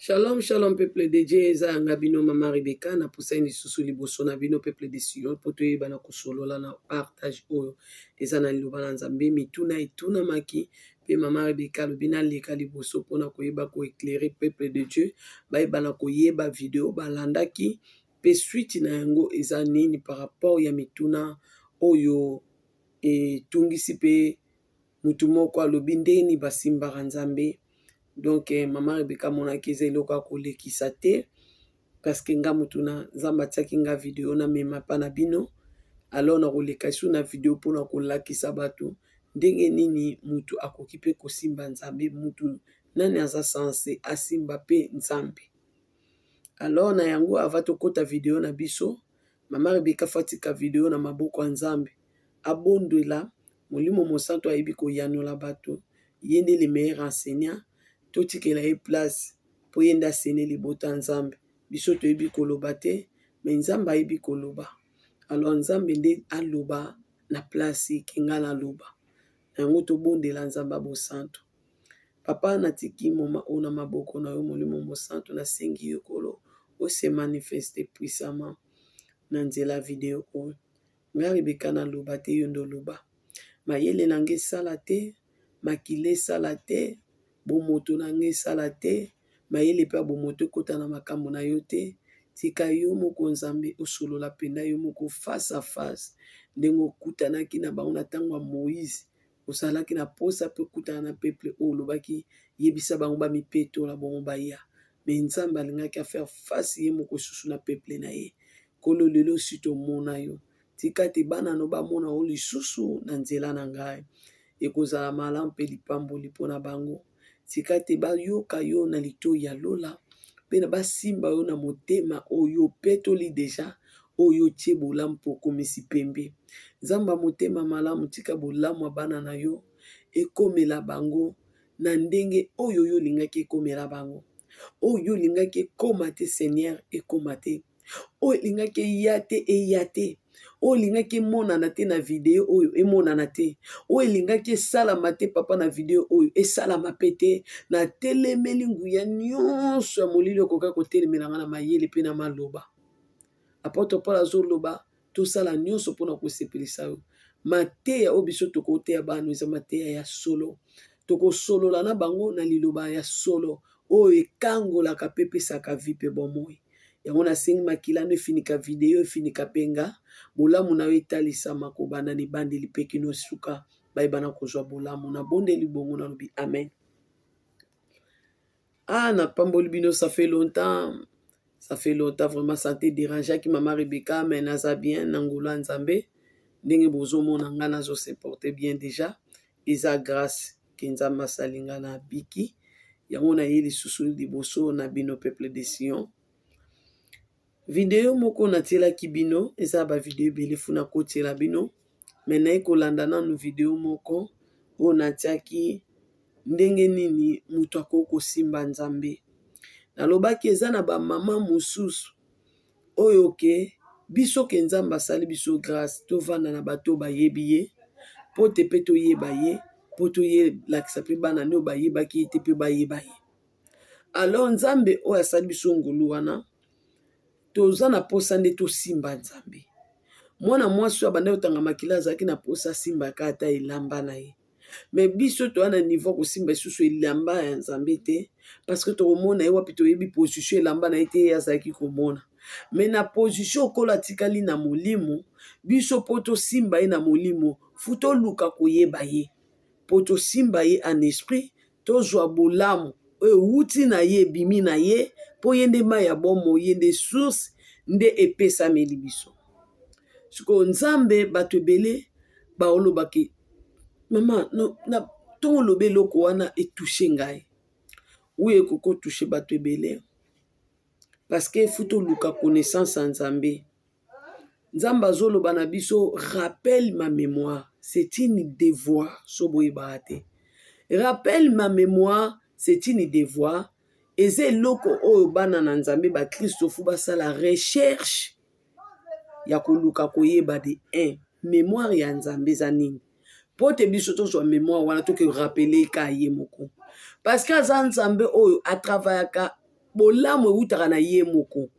Shalom, shalom, peuple de Dieu, eza yanga bino mama Rebecca, na poussa ni susu liboso na bino peuple de Sion, po toyeba na kosolola na partage oyo, eza na liloba na Nzambe, mituna etuna maki, pe mama Rebecca lobina leka liboso pona koyeba ko éclairer peuple de Dieu, bayeba na koyeba video balandaki, pe suite na yango eza nini par rapport ya mituna oyo etungisi pe mutu moko alobi ndeni basimbaka Nzambe. Donc mama Rebecca monaki eza eloko ya kolekisa te parce que nga mutuna Nzambe atiaki nga video na mema pa na bino, alors na koleka su na video mpona kolakisa bato ndenge nini mutu akoki pe kosimba Nzambe, mutu nani aza sanse asimba pe Nzambe. Alors na yango ava tokota video na biso, mama Rebecca fatika video na maboko ya Nzambe, abondela molimo mosantu ayebi koyanola bato, ye nde le meilleur enseignant, totikela ye place po ye nde asene libota ya Nzambe. Biso toyebi koloba te, me Nzambe ayebi koloba. Alors Nzambe nde aloba na place ke nga naloba. Yango tobondela Nzambe abosantu. Papa natiki moma oyo na maboko na yo molimo mosantu, nasengi yo kolo ose manifeste puissamment na nzela video oyo. Nga Rebecca naloba te, yo ndo loba. Mayele nange sala te, makile sala te, bomoto nange esala te, mayele pe bomoto ekota na makambo na yo te. Tika yo moko Nzambe osolola penda yo moko face à face, ndenge okutanaki na bango na ntango ya Moïse, osalaki na posa pe okutana na peuple oyo olobaki yebisa bango bamipetola bongo baya. Me Nzambe alingaki afaire face ye moko susu na peuple na ye. Kolo lelo si tomona yo, tika te bana no bamona o lisusu na nzela na ngai, ekozala malamu mpe lipamboli mpona bango. Tika te bayoka yo na litoyi ya lola, mpe na basimba yo na motema oyo petoli deja, oyo tie bolamu mpo okomisi pembe. Nzamba motema malamu, tika bolamu ya bana na yo ekomela bango na ndenge oyo yo lingaki ekomela bango. Oyo lingaki ekoma te Seigneur ekoma te, oyo lingaki eya te eya te, oyo lingaki emonana te na video oyo emonana te, oyo lingaki esalama te papa na video oyo esalama pe te. Na telemeli nguya nyonso ya molili okoka kotelemela nga na mayele pe na maloba. Apôtre Paul azoloba tosala nyonso mpona kosepelisa yo. Mateya oyo biso tokoteya bano eza mateya ya solo, tokosolola na bango na liloba ya solo oyo ekangolaka pe pesaka vi pe bomoi. Yango nasengi makilano efinika video efinika penga, bolamu na yo etalisama kobanda libandeli pe kino suka bayebana kozwa bolamu. Na bondeli bongo na lobi amen. Na pamboli bino, ça fait longtemps vraiment, santé dérangeaki mama Rebecca, mais naza bien nangula Nzambe, ndenge bozomona nga nazo se porter bien déjà, eza grâce ke Nzambe asalinga na biki. Yango na ye lisusu liboso na bino peuple de Sion. Video moko natielaki bino, eza ba video ebele funa kotiela bino, mais naye kolanda nanu video moko oyo natiaki ndenge nini mutu akoki kosimba Nzambe. Nalobaki eza na bamama mosusu oyo ke biso ke Nzambe asali biso grâce tovanda na bato bayebi ye, po te pe toyeba ye, po toyelakisa pe bana nde bayebaki ye te pe bayeba ye. Alors Nzambe oyo asali biso ngulu wana, toza na posa nde tosimba Nzambe. Mwana mwasi oyo abanda kotanga makila azalaki na posa asimbaka ata elamba na ye. Mais biso to na niveau kosimba susu elamba ya Nzambe te, parce que tokomona ye wapi toyebi position elamba na ye te azalaki komona. Mais na position okola tikali na molimo, biso po tosimba ye na molimo, futo luka koyeba ye. Po tosimba ye en esprit, tozwa bolamu wuti na ye bimi na ye, po ye nde mai ya bomo, ye nde source nde epesameli biso. Siko Nzambe bato ebele baolobaki mama no, na tongo lobe loko wana etouche ngai. Oui ekoko touche bato ebele, parce que futo luka connaissance en Nzambe. Nzambe azoloba na biso rappelle ma mémoire, c'est une devoir soboye baate. Rappelle ma mémoire, c'est une devoir. Eze eloko oyo bana na Nzambe ba Kristo fu basala recherche ya koluka koyeba de mémoire ya Nzambe za nini. Pote biso tozwa mémoire wana toke rappeler ka ye moko. Parce que aza Nzambe oyo atravaillaka bolamu eutaka na ye moko.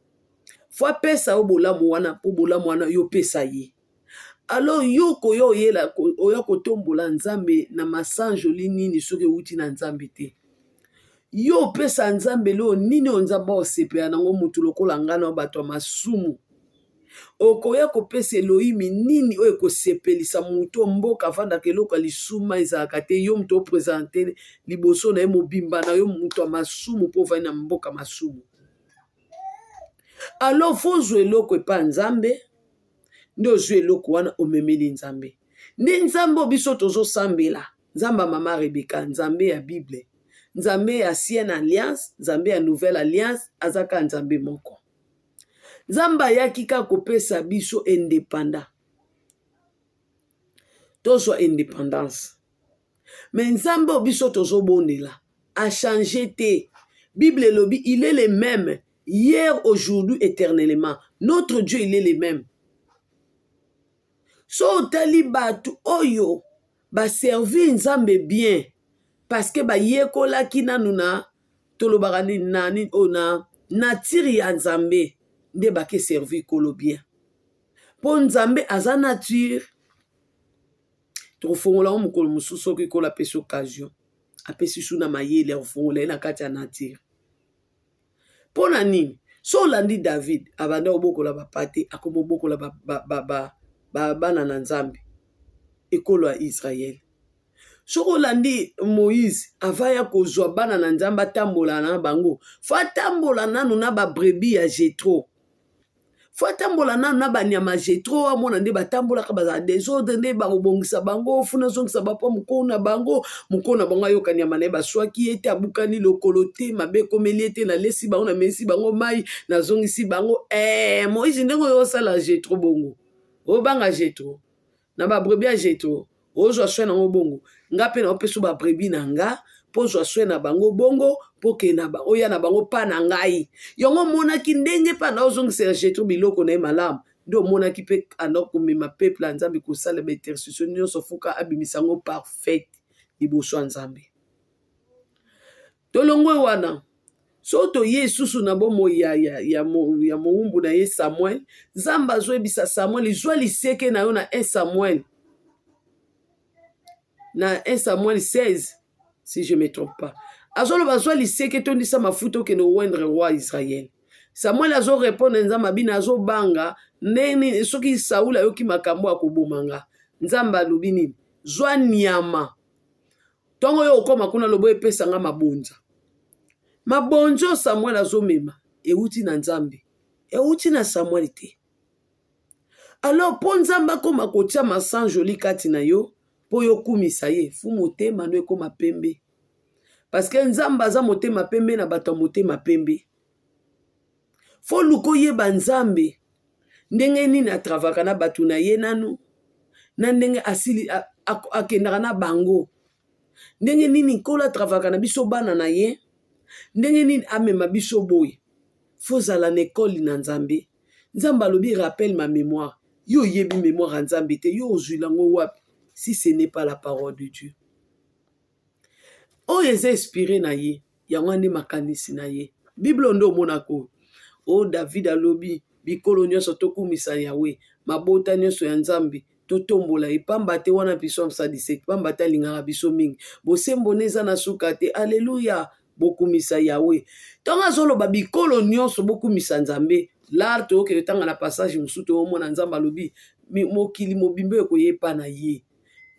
Fo apesa yo bolamu wana po bolamu wana yo pesa ye. Alors yo koyo oyela oya kotombola Nzambe na masanjoli nini soki euti na Nzambe te. Yo pesa Nzambe lo nini onzamba osepela nango mutu lokola ngana o bato ya masumu. Okoya kopesa Elohimi nini oyo ekosepelisa mutu mboka afandaka eloko ya lisuma ezalaka te yo mutu opresente liboso na ye mobimba na yo mutu ya masumu mpo ovandi na mboka masumu. Alors fozwa eloko epa Nzambe nde ozwa eloko wana omemeli Nzambe. Nde Nzambe biso tozosambela Nzambe mama Rebeka, Nzambe ya Bible, Nzambe ya Ancienne Alliance, Nzambe ya Nouvelle Alliance, azaka Nzambe moko. Nzambe ayaki kaka kopesa biso indépendant. Tozwa indépendance. Mais Nzambe biso tozobondela a changé te. Bible elobi, il est le même hier, aujourd'hui, éternellement. Notre Dieu, il est le même. So tali batu oyo ba servi Nzambe bien parce que ba yekola kinanu na tolobaka nani ona natiri ya Nzambe nde ba ke servi kolo bien. Po Nzambe aza nature tofongola mukolo mususu ki kola pesa occasion apesi suna mayele ofongola na kati ya nature. Po na nini so landi David abanda obokola bapate akomo bokola bana na Nzambe ekolo ya Israel. Soko landi Moïse avaya kozwa bana na Nzambe atambola na bango. Fo atambola nanu na ba brebis ya Jetro. Fo atambola nanu na ba nyama Jetro amona nde batambola ka baza desordre nde ba obongisa bango funa zongisa bapa mukona bango ayoka nyama na baswaki ete abukani lokolo te mabe komeli ete na lesi bango na mesi bango mai na zongisi bango Moïse ndenge yo sala Jetro bongo. Obanga Jetro na ba brebis ya Jetro ozwa swe na bongo nga pe na opeso ba brebis na nga po zwa swe na bango bongo po ke na ba oya na bango pa na ngai yongo monaki ndenge pa na ozongisa Jetro biloko na malamu ndo monaki pe anoko mema peuple ya Nzambe kosala ba intercession nyonso fuka abimisango parfaite liboso ya Nzambe. Tolongwe wana so to ye susu na bomo ya mowumbu na ye Samuel, Nzambe azoyebisa Samuel zwa liseke na yo na 1 Samuel. Na 1 Samuel 16, si je ne me trompe pas. Azoloba zwa liseke tondisa mafuta okende owendre roi Israël. Samuel azo répondre Nzambe abina azo banga neni soki Saul ayoki makambo akobomanga. Nzambe alobi nini? Zwa nyama. Tongo yo okoma kuna lobo epesa nga mabonza. Mabonzo Samuel azomema euti na Nzambe. Euti na Samuel te. Alors po Nzambe akoma kotia masanjoli kati na yo po yo kumisa ye fu motema no ekoma pembe. Parce que Nzambe aza motema pembe na bato motema pembe. Fo luko yeba Nzambe ndenge nini atravaka na bato na ye nanu na ndenge asili akendaka na bango. Ndenge nini kola atravaka na biso bana na ye ndenge nini amema biso boye. Fo zala na ekoli na Nzambe. Nzambe alobi rappelle ma mémoire. Yo yebi mémoire ya Nzambe te yo ozwilango wapi si ce n'est pas la parole de Dieu. Oyo eza inspiré na ye yango nde makanisi na ye. Bible ndo omonako o David alobi bikolo nyonso tokumisa Yawe mabota nyonso ya Nzambe totombola epamba te wana biso 17 pamba te alingaka biso mingi bosembo neza na suka te alleluya bokumisa Yawe. Tonga azoloba bikolo nyonso bokumisa Nzambe la toke tanga na passage musuto omona Nzambe alobi mokili mobimbe ekoyepa na ye.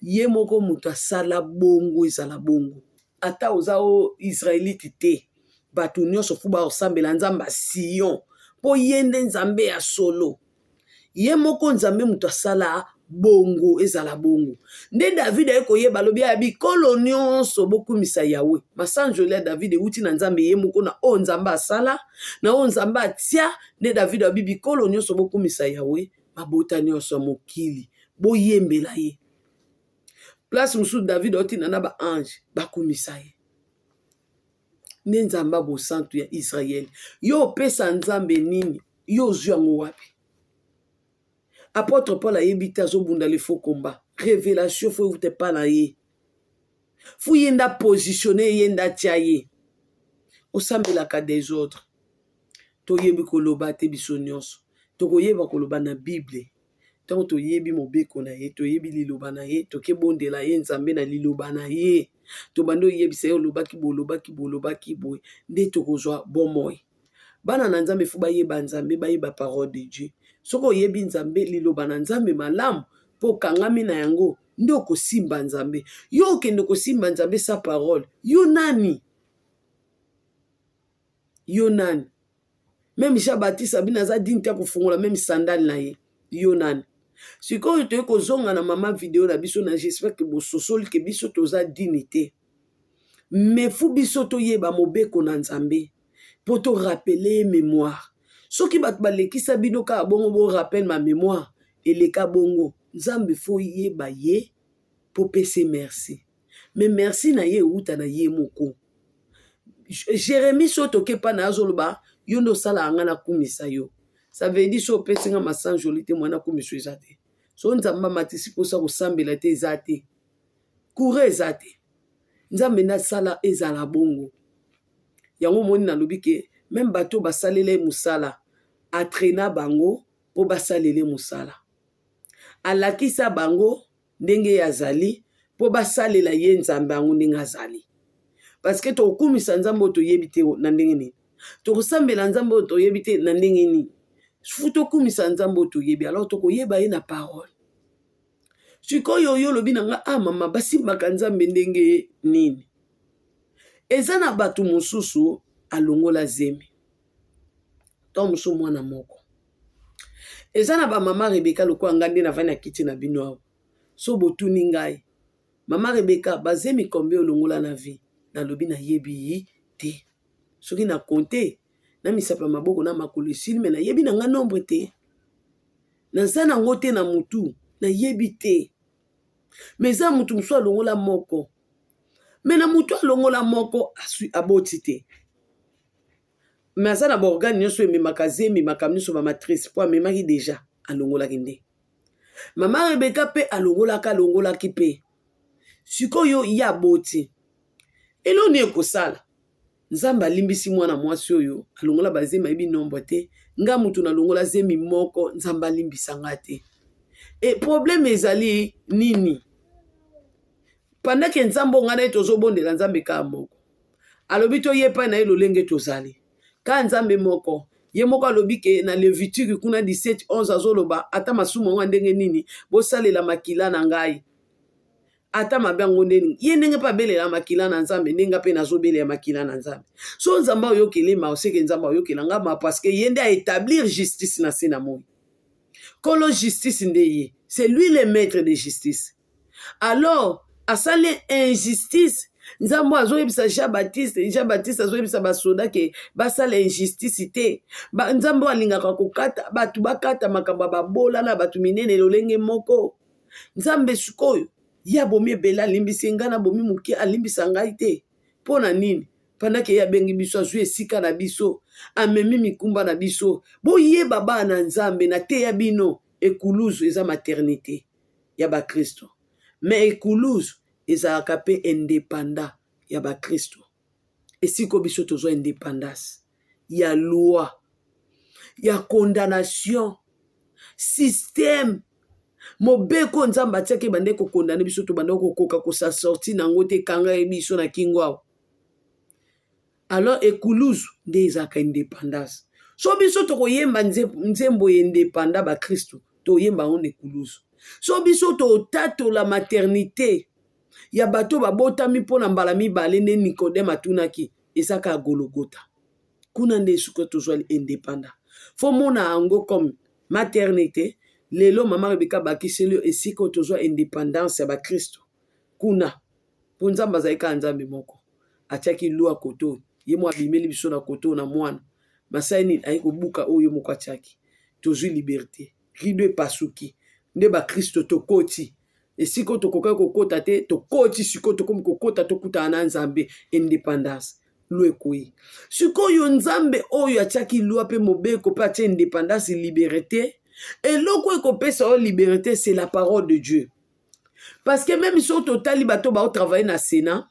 Ye moko mutu asala bongo ezala bongo. Ata oza o Israelite te. Batu nyonso fu baosambela Nzambe Sion. Po yende Nzambe ya solo. Ye moko Nzambe mutu asala bongo ezala bongo. Nde David ayekoyeba alobi ya bikolo nyonso bokumisa Yawe. Masanjoli ya David euti na Nzambe ye moko na o Nzambe asala na o Nzambe atia. Nde David abi bikolo nyonso bokumisa Yawe mabota nyonso mokili boyembela ye. Place musu David otina na ba ange bakumisa ye. Nde Nzambe bo santu ya Israël. Yo pesa Nzambe nini? Yo zwango wapi? Apôtre Paul ayebita zobunda le faux combat. Révélation faut vous te pas na ye. Fu yenda positionner yenda tia ye. osambelaka des autres. Toyebi koloba te biso nyonso. Tokoyeba koloba na Bible. Tant toyebi mobeko na ye, toyebi liloba na ye, tokebondela ye nzambe na liloba na ye. Tobando yebisa ye olobaki boye. Nde tokozwa bomoi. Bana na nzambe fu bayeba nzambe, bayeba parole de Dieu. Soko yebi nzambe liloba na nzambe malamu, po kangami na yango, nde okosimba nzambe. Yo okende kosimba nzambe sa parole. Yo nani? Yo nani? Même Jean-Baptiste abina za dini ta kufungola même sandal na ye. Yo nani? Sikoyo toye kozonga na mama video na biso na j'espère que bososoli ke biso toza dignité. Mais fu biso toyeba mobeko na nzambe. Po to rappeler mémoire. Soki bat balekisa bino ka bongo bo rappelle ma mémoire. Eleka bongo. Nzambe fo yeba ye. Po pese merci. Mais merci na ye uta na ye moko. Jérémie soto kepa na azoloba. Yondo sala angana kumisa yo. Ça veut dire so pese nga masanjolite mwana kumiso ezate. So nzamba matisi posa kusambela te ezate. Kure ezate. Nzambe na sala ezala bongo. Yango moni na lobike même bato basalele musala atrena bango po basalele musala. Alakisa bango ndenge yazali po basalela ye nzambe ango ndenge azali. Parce que to kumisa nzambe to yebite na ndenge ni. To kusambela nzambe to yebite na ndenge ni. Futo kumisa nzambe to yebi alors to koyeba ye na parole. Sikoyo yo lobi nanga mama basimbaka nzambe ndenge nini. Eza na batu mosusu alongola zemi. To musu mwana moko. Eza na ba mama Rebeka lokwa ngande na vana kiti na bino awo. So botuni ngai. Mama Rebeka bazemi kombe olongola na vie. Na lobi na yebi te. Soki na konte na misapa maboko na makolo esili me na yebi na nga nombre te. Na zana ngote na mutu na yebi te. Meza mutu musu alongola moko. Me na mutu alongola moko aboti te. Mais aza na borgane nyonso ememaka zemi ememaka nyonso ba matrice po amemaki deja alongolaki nde. Mama Rebeka pe alongolaki pe. Sikoyo ya aboti. Eloni ekosala. Nzamba limbisi mwana mwasi oyo alongola bazemi ebi nombre te. Nga mutu na longola zemi moko nzamba limbisa nga te. Et problème ezali nini? Pendant que nzambo ngana tozobondela nzambe ka moko. Alobi to yepa na elolenge tozali. Ka nzambe moko. Ye moko alobi ke na Levitique kuna 17:11 azoloba ata masumo nga ndenge nini bo salela makila na ngai. Ata mabango ndeni. Ye ndenge pa belela makila na nzambe ndenga pe nazobelela makila na nzambe. So nzamba oyokele ma oseke nzamba oyokela nga ma parce que yende a établir justice na sena moi. Kolo justice ndeye. C'est lui le maître de justice. Alors, à ça l'injustice, nzambo azoyebisa Jean-Baptiste azoyebisa basoda ke basala injustice te. Nzambo alingaka kokata batu bakata makamba babola na batu minene lolenge moko. Nzambe sikoyo ya bomi bela limbisi ngana bomi muke alimbisa ngai te. Pona nini? Pendant que ya bengi biso azwi esika na biso, amemi mikumba na biso. Boyeba bana nzambe na te ya bino ekuluzu eza maternité ya ba Kristo. Mais ekuluzu ezalaka pe indépendant ya ba Kristo. Esiko biso tozo indépendance ya loi, ya condamnation, système. Mobeko nzamba atiaki bande ko condamner biso to bande ko koka ko sa sorti nango te kanga biso na kingwa. Alors ekuluzu nde ezaka indépendance. So biso to koyemba nzembo indépendant ba Kristo to yemba on ekuluzu. So biso to tato la maternité ya bato babotami pona mbala mibale nde Nicodème atunaki ezaka Golgotha. Kuna nde suko tozwa indépendant. Fo mona ango comme maternité. Lelo mama Rebeka bakiseli esiko tozwa indépendance ya ba Kristo. Kuna po nzamba zaika nzambe moko. Atiaki loi koto. Ye mo abimeli biso na koto na mwana. Masaini ayiko buka oyo moko atiaki. Tozwi liberté. Rido epasuki. Nde ba Kristo tokoti. Esiko tokoka kokota te tokoti siko tokomi kokota tokuta na nzambe indépendance. Loi koi. Siko yo nzambe oyo atiaki loi pe mobeko pe atia indépendance liberté. Et l'autre qui peut liberté, c'est la parole de Dieu. Parce que même si on total bato ba travailler na Sénat,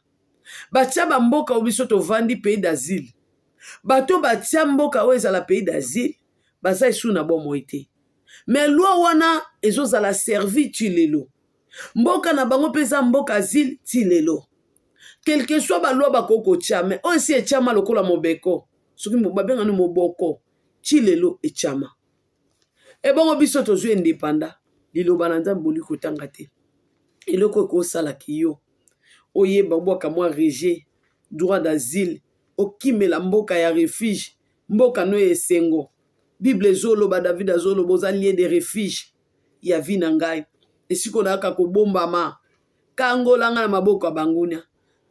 batia ba mboka obiso to vandi pays d'asile. bato batia mboka oyo ezala pays d'asile baza esu na bomoi te mais loi wana ezozala servi ti lelo mboka na bango mpe eza mboka asile ti lelo quelque soit baloi bakoki kotia mais oyo esi etiama lokola mobeko soki babengani moboko ti lelo etiama ebongo biso tozwi indépendant liloba na nzambe boli kotanga te eloko ekosalaki yo oyeba obwaka mwa rejet droit d'asile okimela mboka ya refuge mboka no esengo bible ezoloba david azoloba oza lien de refuge ya vi na ngai esiko nayaka kobombama kangolanga na maboko ya bangunia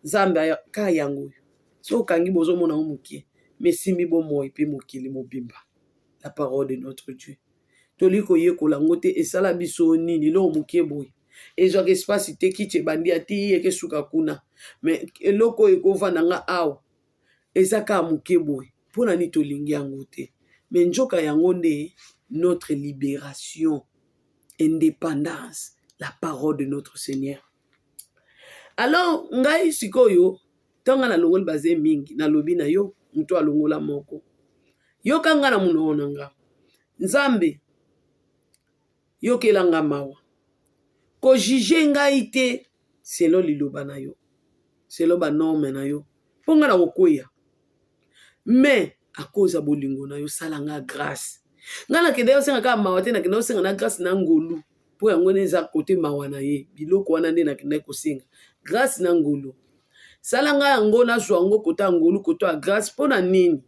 nzambe ka yango oyo so okangi bozomona ngo mokie mesimbi bomoi mpe mokili mobimba la parole de notre Dieu toli koyekola ngo te esala biso nini eloko mokie boye ezwaka espace te kiti ebandi ati yeke suka kuna mais eloko oyo ekovanda nga awa eza kaka moke boye mpona nini tolingi yango te mais nzoka yango nde notre libération indépendance la parole de notre Seigneur. Alors ngai sikoyo tonga na longoli baze mingi na lobi na yo muto alongola moko yo kanga na muno nanga nzambe yo kelanga mawa ko juger ngai te selon liloba na yo selon ba norme na yo ponga na kokoya mais à cause ya bolingo na yo salanga grâce ngana kende yo senga ka mawa te na kende yo senga na grâce na ngolu po yango neza kote mawa na ye biloko wana nde na kende ko senga grâce na ngolu salanga yango na zwango kota ngolu kota grâce pona nini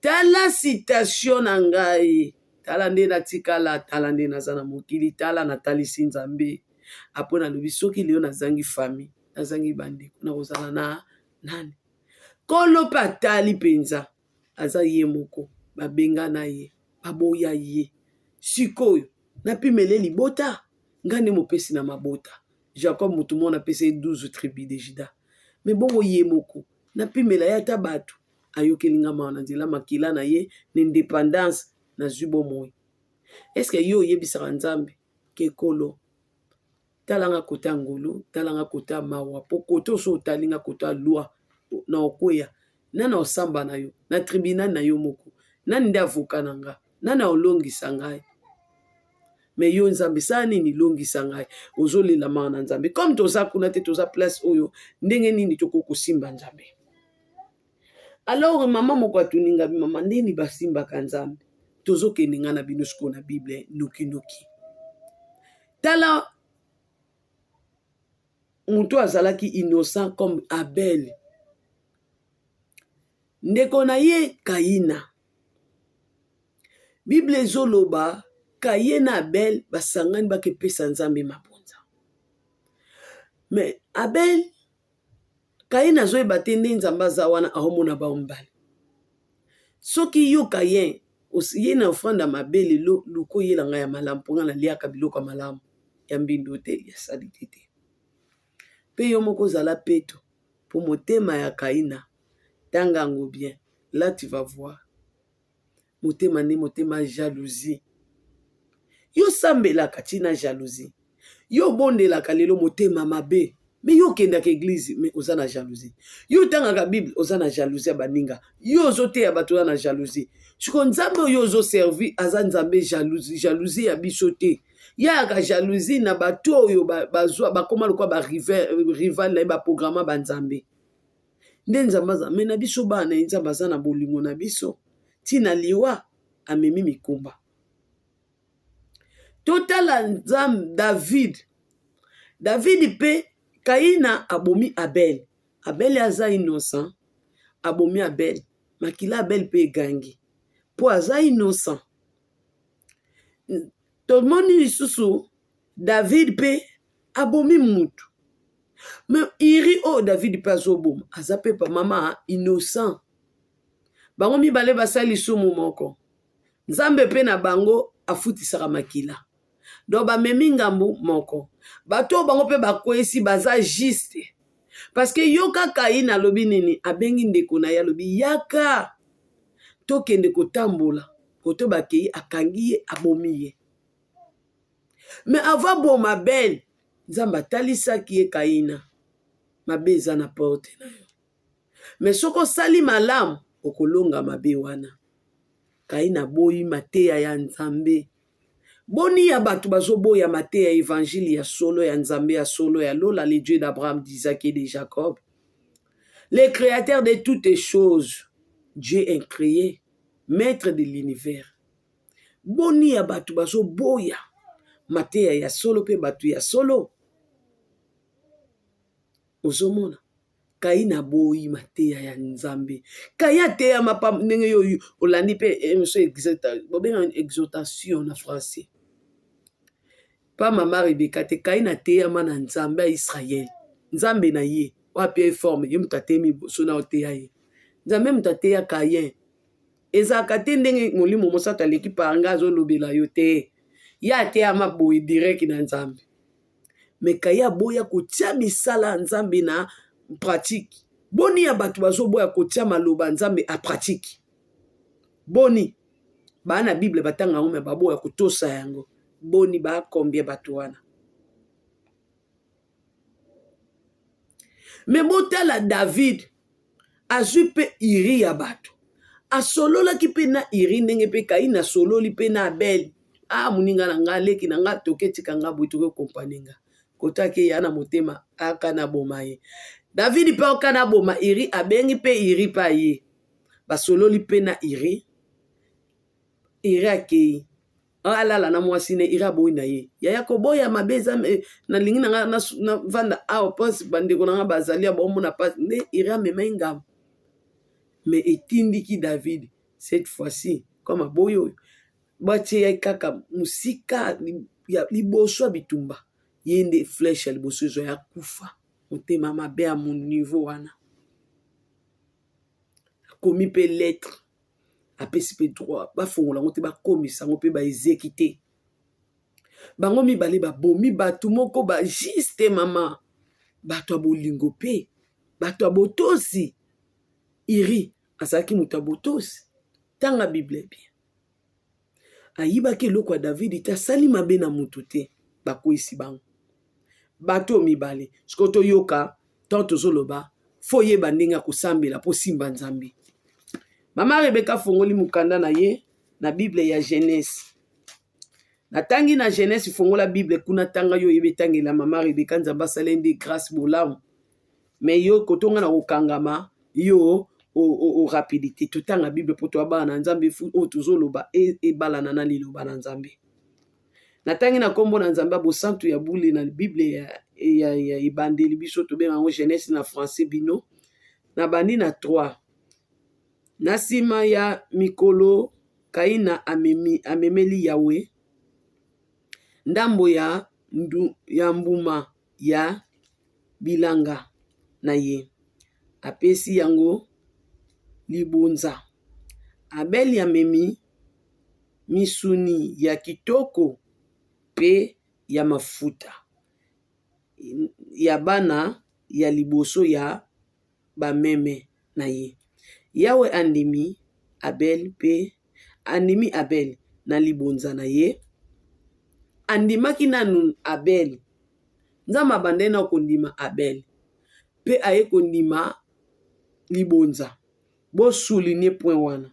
tala citation na ngai tala nde na tikala tala nde naza na mokili tala na talisi nzambe apona lobi soki leo nazangi famille nazangi bandeko na kozala na nani kolo patali penza aza ye moko babenga na ye baboya ye sikoyo napimele libota ngane mopesi na mabota Jacob mutu mona pese 12 tribus de Juda mais bongo ye moko napimela ya ta bato ayokelinga mawa na nzela makila na ye na indépendance na zubo moi est-ce que yo yebisaka nzambe ke kolo talanga kota ngolo talanga kota mawa po koto so talinga kota loi na okoya nana osamba na yo na tribunal na yo moko nani nde avoka na nga nana olongisa ngai mais yo nzambe sa nini longisa ngai ozolela mawa na nzambe comme toza kuna te toza place oyo ndenge nini tokokosimba nzambe. Alors mama moko atuninga mama ndeni basimbaka nzambe tozokende nga na bino siko na bible noki tala mutu azalaki innocent comme Abel ndeko na ye Kaina bible ezoloba Kaye na Abel basangani bakepesa nzambe mabonza mais Abel Kaye nazoyeba te nde nzambe aza wana aomona baombali soki yo Kaye ye na ofranda mabe lelo luko yelanga ya malamu mponga na liaka biloko ya malamu ya mbindo te ya salite te mpe yo moko ozala peto po motema ya Kaina tanga yango bien là tu vas voir motema nde motema jalousie yo sambelaka tina jalousie yo bondelaka lelo motema mabe mais yo kendaka église mais oza na jalousie yo tangaka bible oza na jalousie ya baninga yo ozoteya bato oza na jalousie siko nzambe oyo ozoservi aza nzambe jalousie ya biso te yaka jalousie na bato oyo bazwa bakoma lokwa barival na ye baprograma banzambe nde nzambe aza me na biso bana nzambe aza na bolingo na biso ntina liwa amemi mikumba totala nzambe David pe Kaina abomi Abel aza innocent abomi Abel makila Abel pe gangi po aza innocent tomoni lisusu David pe abomi mutu mais iri David pe azoboma aza pe pa mama innocent bango mibale basali lisumu moko nzambe pe na bango afutisaka makila donc bamemi ngambu moko bato bango pe bakwesi baza juste parce que yoka Kaina alobi nini abengi ndeko na ye alobi yaka tokende kotambola koto bakei akangi ye abomi ye mais avant boma Abel nzambe atalisaki ye Kaina mabe eza na porte na yo mais soko osali malamu okolonga mabe wana. Kaina boyi mateya ya Nzambe. Boni ya batu bazoboya mateya évangile ya solo ya Nzambe ya solo ya lola les dieux d'Abraham, d'Isaac et de Jacob. Le créateur de toutes choses, Dieu incréé, maître de l'univers. Boni ya batu bazoboya mateya ya solo pe batu ya solo. Ozomona. Kaina boyi mateya ya Nzambe. Kaya teya mapa ndenge yo olandi pe exhortation na français. Pa mama Rebeka te kaina teya mana Nzambe ya Israël. Nzambe na ye wapi forme ye mutatemi sona oteya ye. Nzambe mutateya Kayen. Ezaka te ndenge molimo mosata leki panga zo lobela yo te. Ya teya maboyi direct na Nzambe. Me kaya boya kotia misala Nzambe na pratique. Boni ya batu bazoboya kotia maloba Nzambe a pratique. Boni bana Bible batanga ngome baboya kotosa yango. Boni ba combien batu wana. Me botala David azwi pe iri ya batu. Asolola ki pe na iri ndenge pe Kaina sololi pe na Abel. Muninga na nga leki na nga toketi kanga buituke kompanenga. Kotake yana motema akana boma ye. David pe okana boma iri abengi pe iri pa ye. Basololi pe na iri. Iri akei. Alala na mwasine iri aboyi na ye. Yaya koboya mabeza na lingi na nga na vanda pos bandeko na nga bazali ya bomo na pas. Ne iri amema ingam. Mais etindiki David cette fois-ci comme aboyo. Batie ya kaka musika liboso bitumba. Yende flèche ya liboso zo ya kufa. Motema mabe à mon niveau wana. Komi pe lettre. Apesi pe droit. Ba fongola ngote ba komisa ngope ba exécuter. Bango mibale ba bomi batu moko ba juste mama. Bato abolingo pe. Bato abotosi. Iri asaki mutu abotosi. Tanga Bible bien. Ayibaki eloko ya David ta sali mabe na mutu te. Bakwisi bango. Bato mibale. Skoto yoka. Tanto zoloba. Foye bandinga kusambela po simba Nzambe. Mama Rebeka fongoli mukanda na ye. Na Bible ya Genèse. Na tangi na Genèse fongola Bible kuna tanga yo yebe tangi la mama Rebeka Nzamba salende grâce bolamu. Mais yo kotonga na okangama. Yo o rapidité. Tutanga Bible poto abana na Nzambe fu o tuzoloba e balana na liloba na Nzambe. Natangi na kombo na Nzamba bo santu ya bule na Bible ya ibandeli biso to benga ngo Genèse na français bino na bandi na 3 na sima ya mikolo Kaina amemeli Yawe ndambo ya mbuma ya bilanga na ye apesi yango libonza. Abel amemi misuni ya kitoko pe ya mafuta ya bana ya liboso ya bameme na ye. Yawe andimi Abel na libonza na ye. Andimaki nanu Abel. Nzamba bandena kondima Abel. Pe aye kondima libonza. Bo souligner point wana.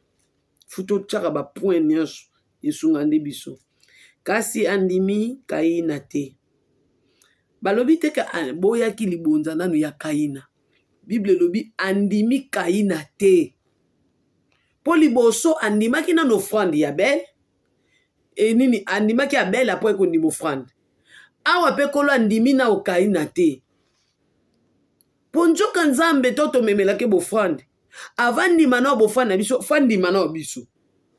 Futo tchaka ba point nyonso esungande biso. Kasi andimi Kaina te. Balobi te ka boya ki libonza nanu ya Kaina. Bible lobi andimi Kaina te. Po liboso andimaki nanu offrande ya Abel. E nini andimaki Abel apres kondima offrande. Awa pe kolo andimi na o Kaina te. Ponjoka Nzambe toto memelake bofrande. Avandima na bofrande na biso, fandima na biso.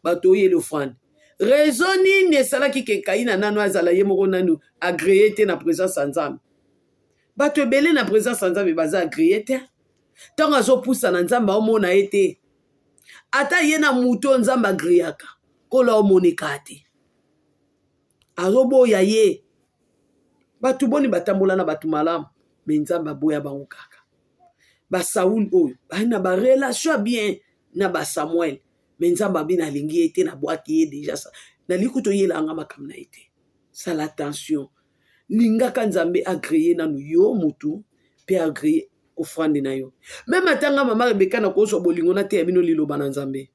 Bato yele offrande. Raison nini esalaki ke Kaina nanu azala ye moko nanu agréé te na présence ya Nzambe. Bato ebele na présence ya Nzambe baza agréé te. Tango azopusa na Nzambe omona ye te. Ata ye na muto Nzambe agréaka. Kola omoneka te. Azoboya ye. Bato boni batambola na bato malamu. Me Nzambe aboya bango kaka. Ba Saoul oyo. Ba ba relation bien na ba Samuel. Mais Nzamba bina alingi ete na boaki ye déjà ça. Na likuto ye langa makam na ete. Ça l'attention. Lingaka Nzambe agréé nanu yo mutu pe agréé offrande na yo. Même atanga mama Rebecca na kozwa bolingo na te ya bino liloba na Nzambe.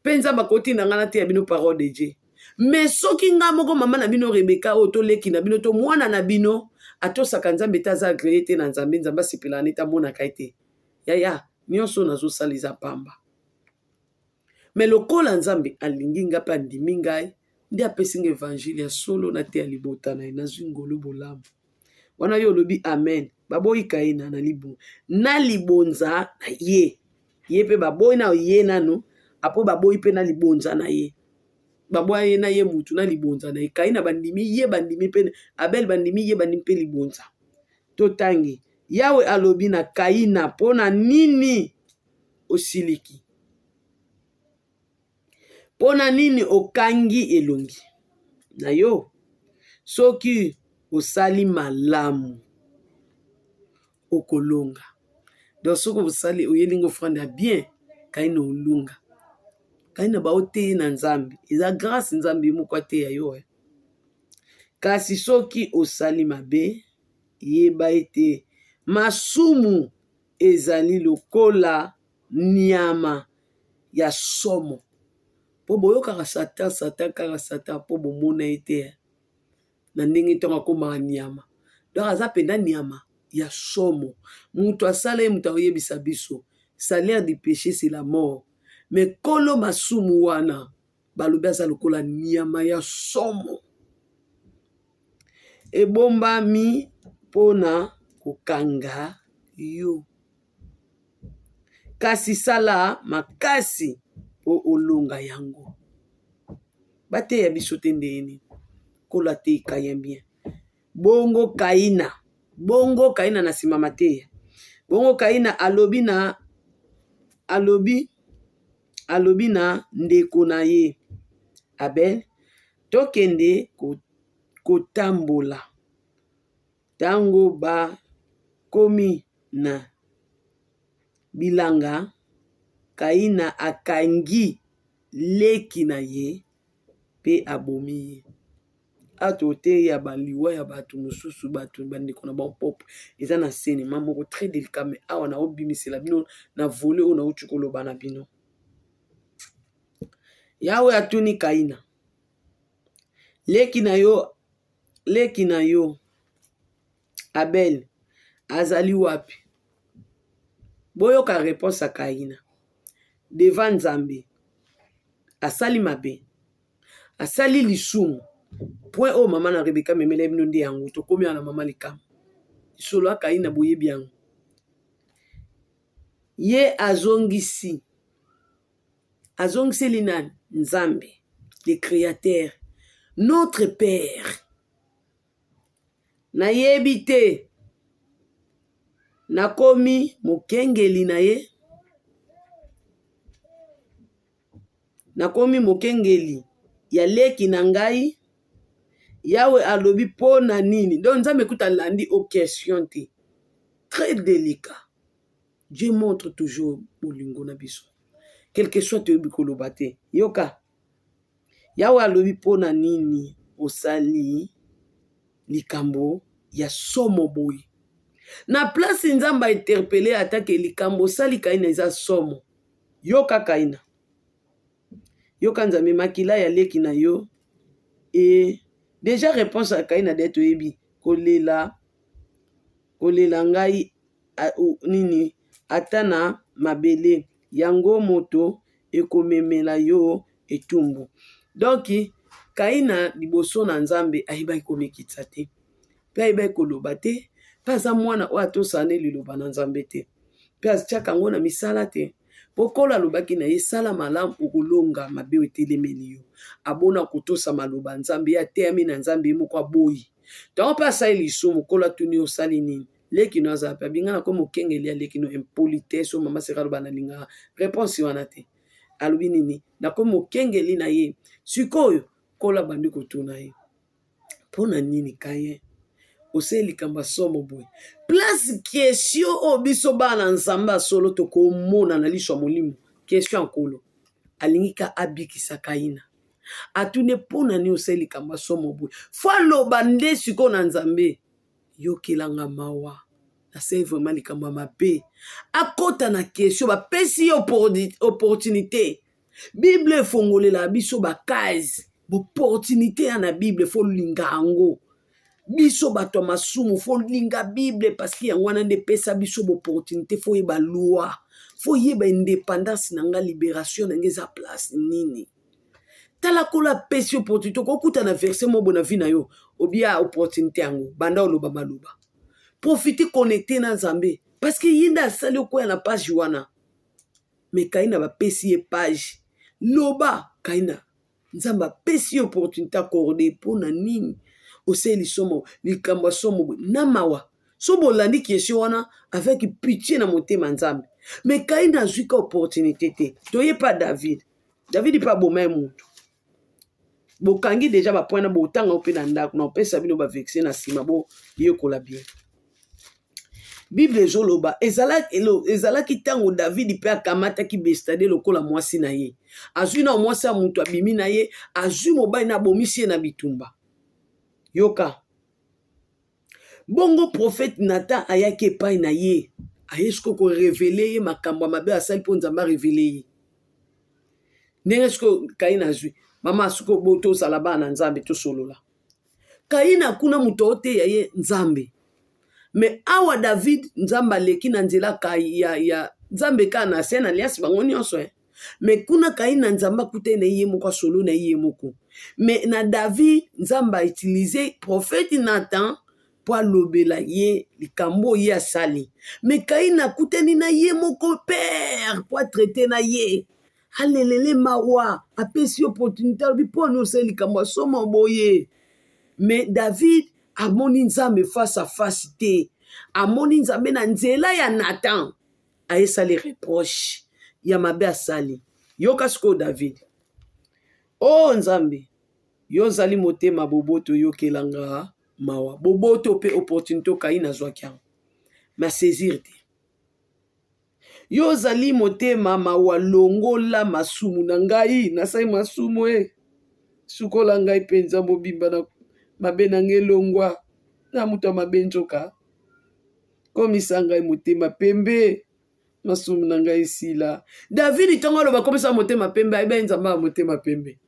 Pe Nzambe akotinda nga na te ya bino parole de Dieu. Mais soki nga moko mama na bino Rebecca oyo toleki na bino to mwana na bino atosaka Nzambe te aza agreye te na Nzambe, Nzambe asepela ne tamonaka ye te. Yaya nyonso nazosala eza pamba. Mais lokola Nzambe alingi nga mpe andimi ngai nde apesi nga évangile ya solo na te ya libota na ye nazwi ngolu bolamu. Wana yo lobi amen. Baboyi Kaina na libu. Na libonza na ye. Ye pe baboyi na ye nano. Apo baboyi pe na libonza na ye. Baboyi na ye mutu na libonza na ye. Kaina bandimi ye bandimi pe. Abel bandimi ye bandimi pe libonza. Totangi. Yawe alobi na Kaina pona nini osiliki. Pona nini okangi elongi. Na yo. Soki osali malamu. Okolonga. Donc soki osali oyelingo offrande ya bien. Kaina olunga. Kaina ba ote na Nzambe. Eza grâce Nzambe moko te ya yo. Kasi soki osali mabe. Yeba ete. Masumu ezali lokola nyama ya somo. Po boyoka Satan kaka Satan po bomona ete. Na ndenge tonga koma nyama. Donc aza penda nyama ya somo. Mutu asala ye mutu oyebisa biso. Salaire du péché c'est la mort. Mais kolo masumu wana balobi aza lokola nyama ya somo. Ebombami pona kokanga yo. Kasi sala makasi po olonga yango. Bate ya biso te ndeni. Kola te kayen bien. Bongo Kaina. Bongo Kaina na simama te. Bongo Kaina alobi na ndeko na ye. Abel. Tokende kotambola. Tango ba komi na bilanga. Kaina akangi leki na ye. Pe abomi ye. Ato te ya baliwa ya batu mususu batu bandeko na ba pop eza na sene mamoko très délicat mais awa na obimisela bino na volé o na uchukolo bana bino. Yawe atuni Kaina. Leki na yo Abel azali wapi? Boyoka réponse à Kaina. Devant Nzambe. Asali mabe. Asali lisumu. Point o mama na Rebecca memele bino nde yango to komi na mama likam. Solo Kaina boye bien. Ye azongisi. Azongisi linan Nzambe, le créateur, notre père. Na yebite. Nakomi mokengeli na ye. Nakomi mokengeli ya leki na ngai. Yawe alobi pona nini. Donc Nzambe kuta landi aux questions te. Très délicat. Dieu montre toujours bolingo na biso. Quel que soit te bikoloba te. Yoka. Yawe alobi pona nini osali likambo ya somo boy. Na place Nzamba interpellé atake likambo sali Kaina eza somo. Yoka Kaina. Yoka Nzambe makila ya leki na yo. Et déjà réponse à Kaina d'être ebi. Kolela ngai nini atana mabele. Yango moto ekomemela yo etumbu. Donc Kaina liboso na Nzambe ayiba komekitsa te. Pe ayiba koloba te. Pe aza mwana o atosane liloba na Nzambe te. Pe azichaka ngo na misala te. Pokola alobaki na ye sala malamu okolonga mabe etelemeli yo. Abona kotosa maloba Nzambe ya teyami na Nzambe moko aboyi. Donc pe asali lisumu kola tuni osali nini. Leki no aza pe binga na ko mokengeli ya leki no impolitesse o mama sekalo bana linga. Réponse wana te. Alobi nini na ko mokengeli na ye. Sikoyo kola bandi kotuna ye. Pona nini kaye. Oseli kamba somo boy. Place question o biso bana Nzamba solo to ko mona na liswa molimo. Question nkolo. Alingika abikisa Kaina. Atune pona ni oseli kamba somo boy. Fwa loba nde siko na Nzambe. Yokelanga mawa. asali vraiment likambo ya mabe akota na question bapesi ye opportunité bible efongolela biso bakazi opportunité ya na bible fo linga yango biso bato ya masumu fo linga bible parce que yango wana nde epesa biso opportunité fo yeba loi fo yeba indépendance na nga libération na nga eza place nini tala kola pesi opportunité kokuta na verset mo bona vi na yo obia opportunité yango banda oloba maloba profite connecté na Nzambe parce que yinda asali okoya na page wana mais kaina bapesi ye page loba kaina Nzambe apesi ye opportunité accordé mpona nini oseli somo likambo somo na mawa so bolandi question wana avec pitié na motema Nzambe mais kaina azwika opportunité te toyepa David pa boma mutu bokangi déjà bapoint na botanga ope na ndako na opesa bino bavexe na sima bo yekola bien Bible ezoloba ezalaki ntango David mpe akamataki bestade lokola mwasi na ye azwi na mwasi ya mutu abimi na ye azwi mobali na abomisi ye na bitumba yoka bongo prophète Nathan ayaki epai na ye ayesiko korevele ye makambo ya mabe asali mpo Nzambe arevele ye ndenge siko Kaina azwi mama asuko boto osala bana na Nzambe tosolola Kaina kuna muto oteya ye Nzambe mais awa David Nzambe aleki na nzela ya Nzambe ka na se na aliasi bango nyonso mais kuna Kaina Nzambe akute na ye moko solo na ye moko mais na David Nzambe utiliser prophète Nathan po alobela ye likambo ye asali mais Kaina akuteni na ye moko père po traiter na ye alelele mawa apesi opportunité alobi mpo ni osali likambo asoma boye mais David amoni Nzambe face à face te amoni Nzambe na nzela ya Nathan ayesali reproche ya mabe asali yoka siko David oh Nzambe yo zali motema boboto yokelanga mawa boboto pe opportunité Kaina zwaki yango ma saisir te yo zali motema mawa longola masumu na ngai nasai masumu sukola ngai pe Nzambe obimba na mabe na ngai longwa na mutu mabe nzoka komisa ngai motema pembe masumu na ngai sila David ntango aloba komisa motema pembe ayeba Nzambe ya motema pembe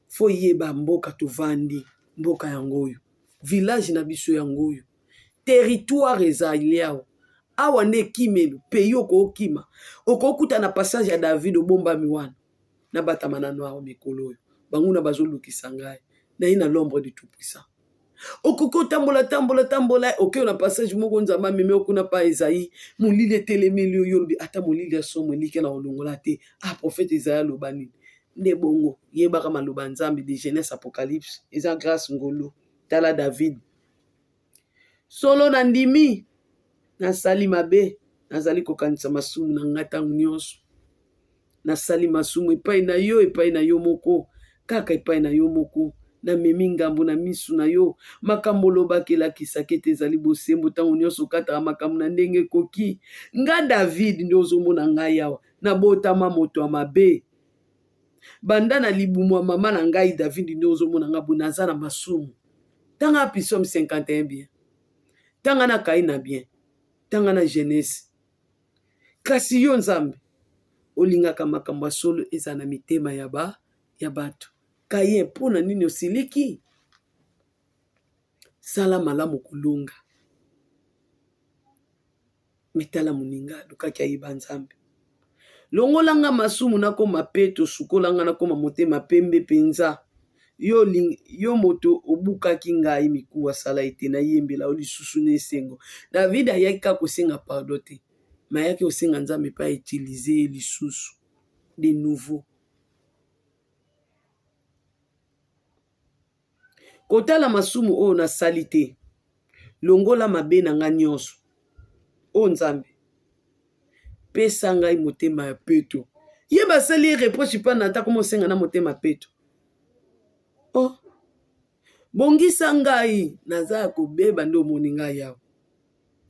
fo yeba mboka tovandi mboka yango oyo village na biso yango oyo territoire ezali awa nde kimelo pays okokima okokuta na passage ya David obombami wana na batama na awa mikolo oyo banguna bazolukisa ngai na ye na l'ombre du tout puissant okoko tambola okeyo na passage moko Nzambe amemi okuna pa Esaïe molili etelemeli oyo lobi ata molili asomo elike na olongola te prophète Esaïe aloba nini nde bongo yebaka maloba Nzambe de Genèse Apocalypse eza grâce ngolo tala David solo na ndimi nasali mabe nazali kokanisa masumu na ngai ntango nyonso nasali masumu epai na yo moko kaka epai na yo moko na memi ngambo na misu na yo makambo lobaki elakisaki ete ezali bosembo ntango nyonso okataka makambo na ndenge ekoki nga David nde ozomona ngai awa nabotama moto ya mabe banda na libumu ya mama na ngai David nde ozomona nga bo naza na masumu tanga Psaume 51 bien tanga na Kaina bien tanga na Genèse kasi yo Nzambe olingaka makambo solo eza na mitema ya bato kaye mpona nini osiliki sala malamu kulunga mitala moninga lukaki ayeba Nzambe longolanga masumu nakoma peto sukolanga nakoma motema pembe penza yo moto obukaki ngai mikuwa sala ete nayembela o lisusu na esengo David ayaki kaka kosenga pardon te mais ayaki kosenga Nzambe pa utiliser lisusu de nouveau kotala masumu oyo nasali te longola mabe na nga nyonso o Nzambe pesa ngai motema ya peto ye basali reproche pa na ata komosenga na motema peto oh bongisa ngai naza ya kobeba nde omoni ngai yawo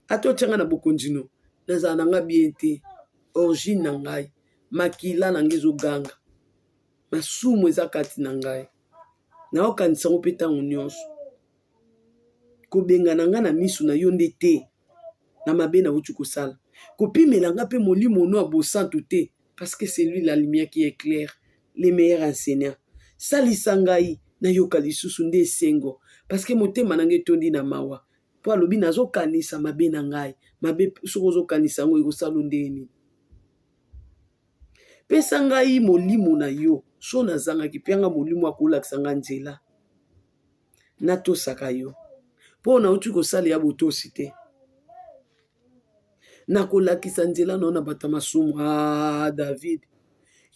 ata otyanga na bokondino nazala na nga bien te origine na ngai makila na ngai ezoganga masumu eza kati na ngai naokanisa ngo mpe ntango nyonso Kobengana nga na misu na yo nde te. Na mabe na utu kosala. Kopimela nga pe molimo no abosantu te. Parce que c'est lui la lumière qui éclaire. Les meilleurs enseignants. Salisa ngai na yoka lisusu nde esengo. Parce que motema na ngai tondi na mawa. Po alobi nazokanisa mabe na ngai. Mabe soko ozokanisa ngo ekosala ndeni. Pesa ngai molimo na yo. So nazangaki pianga molimo akolakisa nga nzela. Natosaka yo. Po na utu kosala ya botosi te. Nakolakisa nzela na bato masumu. Ah, David.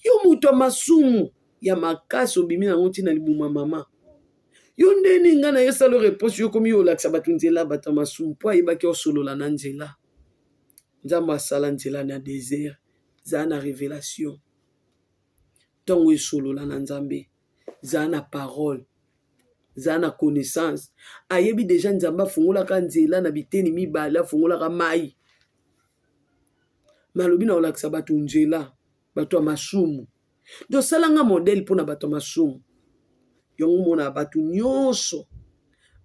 Yo muto masumu ya makasi obimi na ntina libuma mama. Yo ndeni nga na yesalo repose yo komi yo lakisa bato nzela bato masumu po ayebaki osolola na nzela. Nzambe asala nzela na désert. Za na révélation. Tongo esolola na nzambe. Za na parole. Za na connaissance. Ayebi deja nzambe afungolaka nzela na biteni mibale afungolaka mai. Malobi na olakisa bato nzela. Bato masumu. Do salanga modèle pona bato masumu. Yongo mona bato nyonso.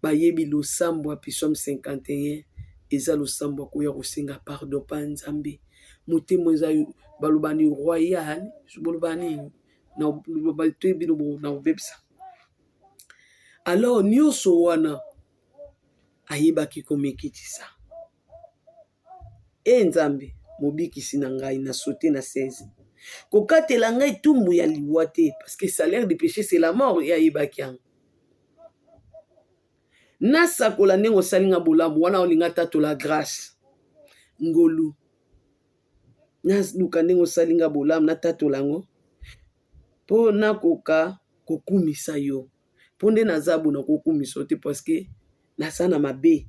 Bayebi lo sambo a Psaume 51. Eza lo sambo koya kosenga pardon pa nzambe. Motemo eza balobani royal. Balobani na balobani na obebsa. Alors nyonso wana ayebaki komekitisa. Nzambe mobikisi na ngai na sauté na 16. Kokatela ngai tumbu ya liwa te parce que salaire de péché c'est la mort ya yebaki yango. Nasakola ndenge osalinga bolamu wana olinga tatola grâce. Ngolu. Nasluka ndenge osalinga bolamu na tatola ngo. Po nakoka kokumisa yo. Po nde nazabu na kokumisa te parce que nasana mabe.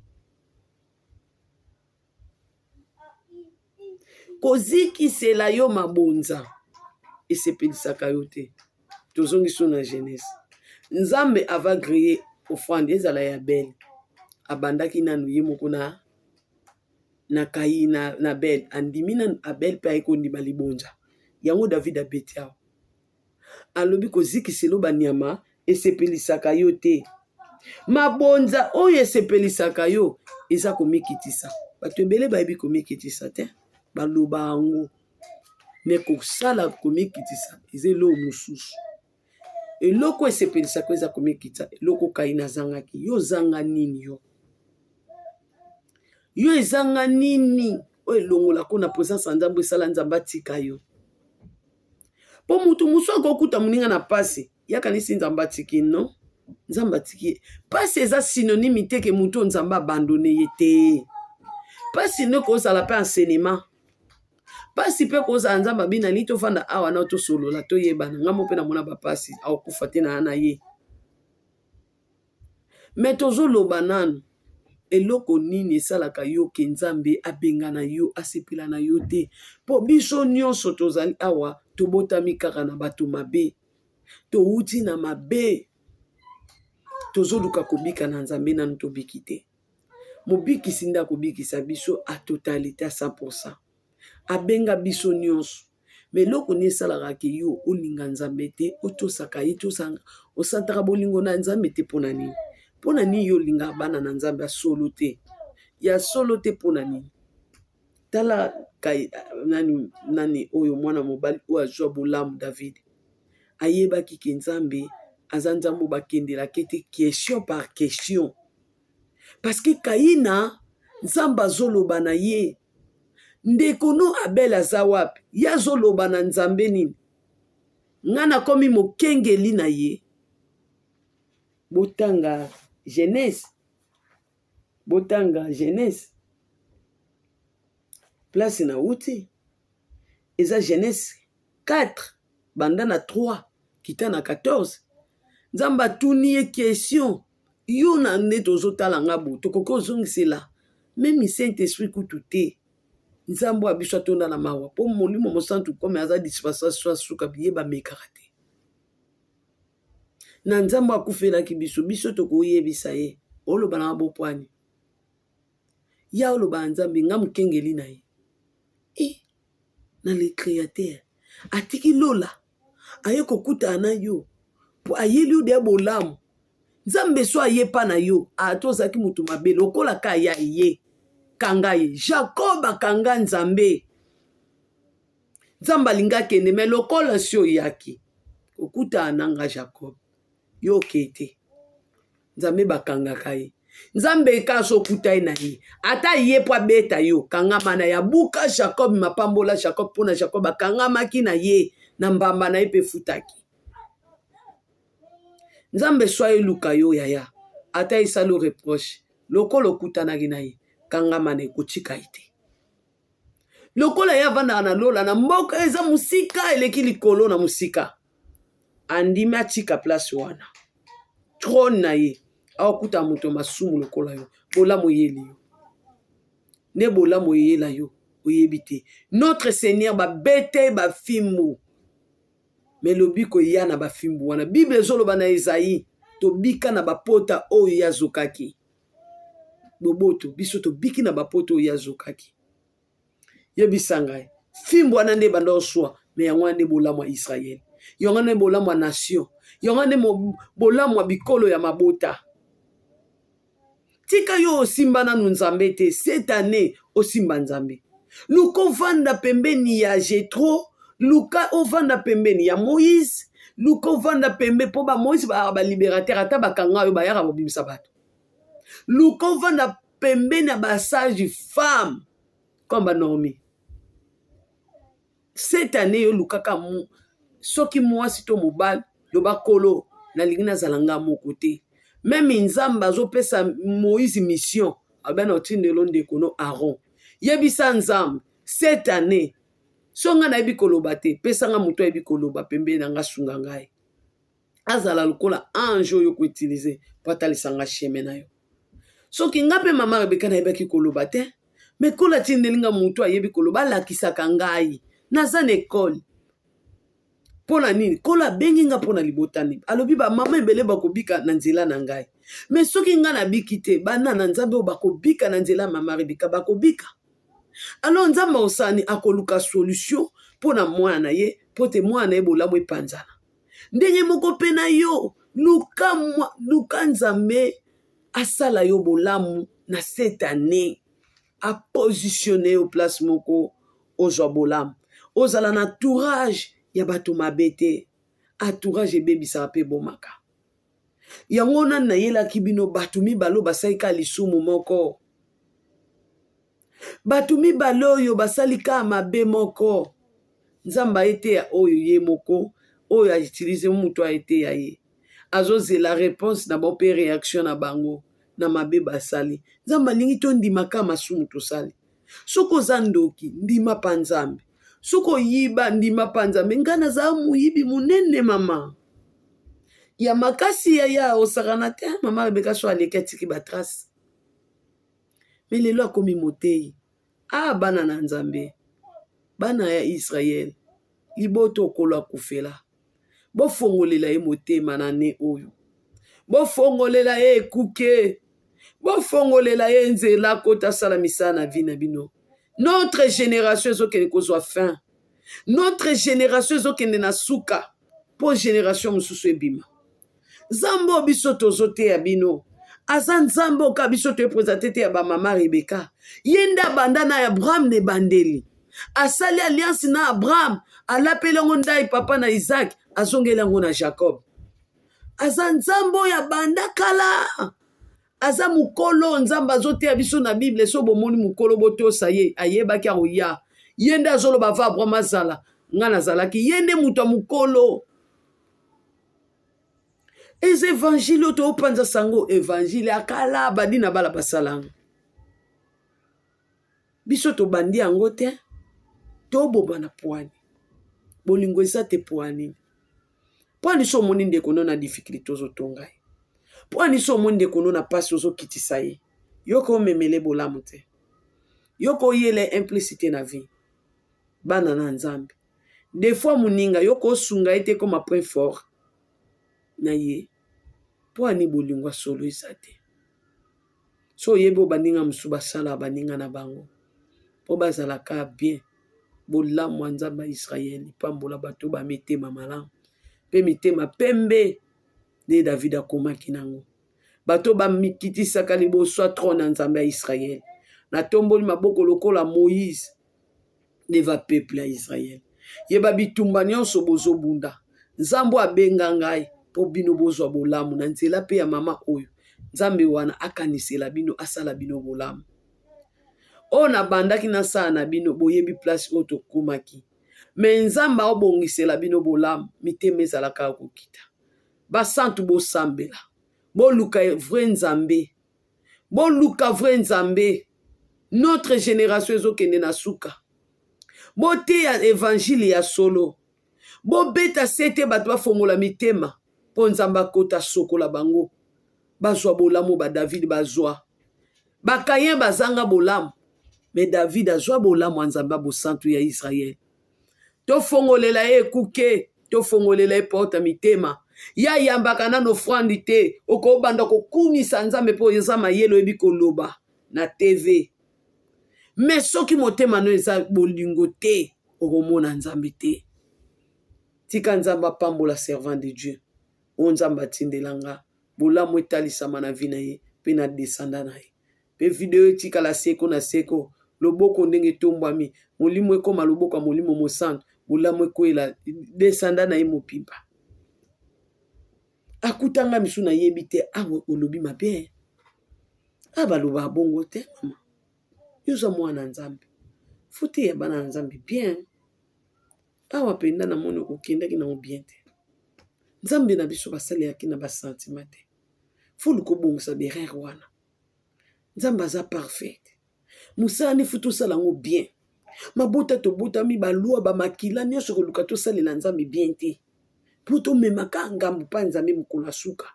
Kozikisela yo mabonza esepelisaka yo te. Tozongiso na jeunesse. Nzambe ava griller offrande ezala ya Abel. Abandaki nanu ye moko na Kayi na Abel. Andimi na Abel pe ayekondima libonza. Yango David abeti awa. Alobi kozikisela banyama esepelisaka yo te. Mabonza oyo esepelisaka yo eza komikitisa. Bato ebele bayebi komikitisa te. Baloba ango. Mais kosala komikitisa eza eloko mosusu. Eloko esepelisaka eza komikitisa. Eloko Kayi na zangaki. Yo zanga nini yo? Yo ezanga nini? Oyo elongola ko na présence ya Nzambe esala Nzambe atika yo. Po mutu musu akokuta moninga na pasi. Yakanisi Nzambe atiki no? Nzambe atiki. Pasi eza synonyme te ke mutu Nzambe abandonné ye te. Pasi ne kozala pe enseignement. Pasi pe kozala Nzambe bina ni to fanda awa na to solola to yebana ngamo pe na mona ba pasi akufa te na ana ye. Mais tozoloba nanu eloko nini esalaka yo ke Nzambe abengana yo asepela na yo te. Po biso nyonso tozali awa tobotami kaka na bato mabe. Touti na mabe. Tozoluka kobika na Nzambe nanu tobiki te. Mobikisi nda kobikisa biso a totalité à 100%. Abenga biso nyonso. Mais loko ni esalaka ke yo olinga Nzambe te otosaka ye tosanga osantaka bolingo na Nzambe te pona nini. Pona nini yo linga bana na Nzambe solo te. Ya solo te pona nini. Tala nani oyo mwana mobali o azwa bolamu David. Ayebaki ke Nzambe aza Nzambe bakendela kete question par question. Parce que Kayina Nzambe azoloba na ye. Ndeko no Abel aza wapi? Ya zoloba na Nzambe nini? Ngana komi mokengeli na ye. Botanga Genèse. Botanga Genèse. Place na uti. Eza Genèse 4. Banda na 3. Kita na 14. Nzamba tuni ye question. Yo na neto zotala ngabo. Tokoko zongisela. Même Saint-Esprit kututé. Nzambo abiswa tonda na mawa. Po molimo mosantu kome aza dispensation suka biye ba mekarate. Na Nzambo akufela ki biso toko yebisa ye. Oloba na bopwani. Ya oloba Nzambe nga mukengeli na ye. Na le créateur. Atiki lola. Aye kokuta na yo. Po ayeli de bolamu. nzambe so aye pa na yo atozaki mutu mabe lokola ka ya ye kanga ye. Jacob akanga nzambe, nzambe alinga kende me lokola si oyaki okuta ananga Jacob yo kete nzambe bakangaka ye. Nzambe kaso okuta ye na ye ata ye po abeta yo kangama na ya buka Jacob mapambola Jacob mpona Jacob akangamaki na ye na mbamba na ye pe futaki. Nzambe so eluka yo yaya ata isalo reproche lokola okutanaki na ye kangama na ekotika ite. Lokola ya vanda na lola na mboka eza musika eleki likolo na musika andimi atika place wana trône na ye aokuta moto masumu lokola yo bolamu yeli yo ne bolamu yela yo oyebi te. Notre Seigneur babete bafimbu me lobiko ya na bafimbu wana Bible ezoloba na Esaïe tobika na bapota oyo yazokaki boboto biso tobiki na bapota oyo yazokaki. Yebisa ngai fimbu wana nde banda oswa me yango wana nde bolamu ya Israel, yango wana nde bolamu ya nation, yango wana nde bolamu ya bikolo ya mabota. Tika yo osimba nanu nzambe te cette année osimba nzambe. Luka ovanda pembeni ya Jethro, luka ovanda pembeni ya Moïse, luka ovanda pembe po ba Moïse ba libérateur ata bakanga yo bayaka bobimisa bato. Luka ovanda pembeni ya ba sage femme comme ba Naomi. Cette année yo lukaka soki mwasi to mobali loba kolo nalingi nazala nga moko te. Même nzamba azopesa Moïse mission abana otindelo ndeko no Aaron. Yebisa nzambe cette année songa na yebi koloba te pesa nga muto yebi koloba pembe na nga sunga ngai azala lokola ange oyo ko utiliser patalisa nga chemin na yo. Soki nga pe mama Rebeka na yebaki koloba te me kola tindelinga muto ayebi koloba lakisaka ngai naza na école pona nini kola bengi nga pona libotani alobi ba mama ebele bakobika na nzela na ngai me soki nga na biki te bana na nzambe o bakobika na nzela mama Rebeka bakobika. Alors nzamba osani akoluka solution pona mwana ye pote mwana ye bolamu epanzana ndenge moko pe na yo luka nzambe asala yo bolamu na cette année a positionné au place moko ozwa bolamu ozala na entourage ya bato mabe te. Entourage ebebisaka mpe bomaka yango nani nayelaki bino bato mibale basalika lisumu moko, bato mibale oyo basalika mabe moko nzamba ete ya oyo ye moko oyo autilize mutu ete ya ye azozela réponse na bo pe réaction na bango na mabe basali. Nzamba alingi tondimaka masumu tosali. Soko oza ndoki ndima pa nzambe, soko yiba ndima pa nzambe. Nga naza muyibi munene mama ya makasi ya osakana te mama Rebeka so aleki atiki batrace me lelo akomi motei. Bana na nzambe bana ya Israel liboto okolo akufela bofongolela ye motema na ne oyo, bofongolela ye ekuke, bofongolela ye nzela kota sala misala na vi na bino. Notre génération ezokende kozwa fin, notre génération ezokende na suka po génération mosusu ebima. Nzambe biso tozoteya bino aza nzambe oka biso toepresente te ya bamama Rebeka yenda banda na Abraham ne bandeli asali alliance na Abraham alapeli yango ndai papa na Isaac azongeli yango na Jacob. Aza nzambe ya banda kala aza mukolo nzambe azoteya biso na Bible so bomoni mukolo botosa ye ayebaki akoya yende azoloba va Abraham azala nga nazalaki yende muto mukolo. Ez évangile oto opanza sango évangile akala badi na bala basalang biso to bandi yango te to boba na poani bolingo eza te poani poani so moni ndeko no na difficulté ozotonga ye poani so moni ndeko no na pasi ozokitisa ye yoko memele bolamu te yoko yele implicité na vie bana na nzambe des fois muninga yoko osunga ete comme point fort na ye po ani bolingwa solo isate so yebo baninga musu basala baninga na bango po bazalaka bien bolamu nzamba Israel pambola bato ba mitema malamu pe mitema pembe de David akomaki nango bato bamikitisaka liboso trône na nzambe ya Israël. Natomboli maboko lokola Moïse deva peuple ya Israël. Yeba bitumba nyonso bozobunda. Nzambo abenga ngai po bino bozwa bolamu na nzela pe ya mama oyo. Nzambe wana akanisela bino asala bino bolamu. O na bandaki na sala na bino boyebi place oyo tokomaki. Me nzamba obongisela bino bolamu mitema ezalaka kokita. Basantu bosambela. Boluka vrai nzambe. Boluka vrai nzambe. Notre génération ezokende na suka. Boteya évangile ya solo. Bobeta sete bato bafongola mitema. Po nzamba akota sokola bango. Bazwa bolamu ba David bazwa. Bakayen bazanga bolamu. Mais David azwa bolamu nzamba bosantu ya Israël. Tofongolela ekuke. Tofongolela porta mitema. Ya yambaka na offrande te. Oko banda kokumisa nzambe po eza mayelo ebi koloba na TV. Mais soki motema no eza bolingo te. Okomona nzambe te. Tika nzamba pambola servant de Dieu. O nzamba tindelanga. Bolamu etalisama na vi na ye. Pe na descenda na ye. Pe video tika la seko na seko. Loboko ndenge tombwami. Molimo ekoma loboko ya molimo mosantu. Bolamu ekwela descenda na ye mopimba. Akutanga misu na yebi te. Awe olobi mabe. Abaloba bongo te mama. Yoza mwana nzambe. Fute ya bana nzambe bien. Awa penda na moni okendaki na bien te. Nzambe na biso basale yaki na basentima te. Fulu kobongisa berere wana. Nzambe aza parfait. Musala ni futu sala ngo bien. Mabota to bota mi balua ba makila nyonso koluka to salela nzambe bien te. Poto memaka ngambu pa nzambe mukolo suka.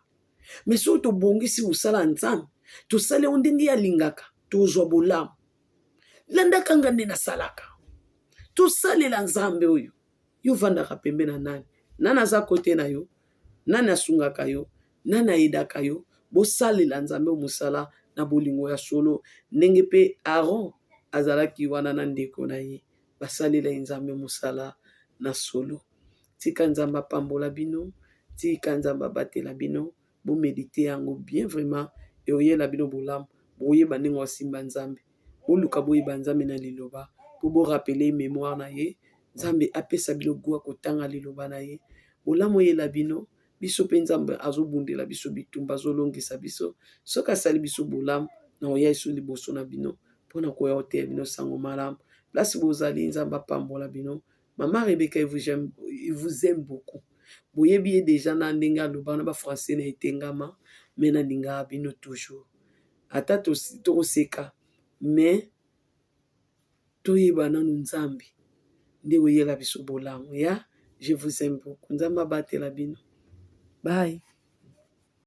Meso to bongisi usala nzambe. To sale ondenge ya lingaka. To zwa bolamu. Landa kanga nde na salaka. To salela nzambe oyo. Yo vandaka pembe na nani. Nana za kote na yo. Nana sungaka yo. Nana edaka yo. Bo salela nzambe musala na bolingo ya solo. Ndenge pe Aaron azalaki wana na ndeko na ye. Basalela nzambe musala na solo. Tika nzamba pambola bino. Tika nzamba batela bino. Bo medite yango bien vraiment. E oyela bino bolamu. Boye baningo simba nzambe. Oluka boye banzambe na liloba. Po bo rappeler mémoire na ye. Nzambe apesa bino gwa kotanga liloba na ye. Bolamu yela bino. Biso pe nzambe azobundela biso bitumba azolongisa biso. Soka sali biso bolamu. Na oya iso liboso na bino. Pona koya oteya bino sango malamu. Place bozali nzamba pambola bino. Maman Rebecca, il vous aime beaucoup. Boye biye déjà na ndenga loba na ba français na etengama. Mais na ninga bino toujours. Ata to seka. Mais toyeba nanu nzambe. Nde oyela biso bolamu ya. Je vous aime beaucoup. Nzamba batela bino. Bye.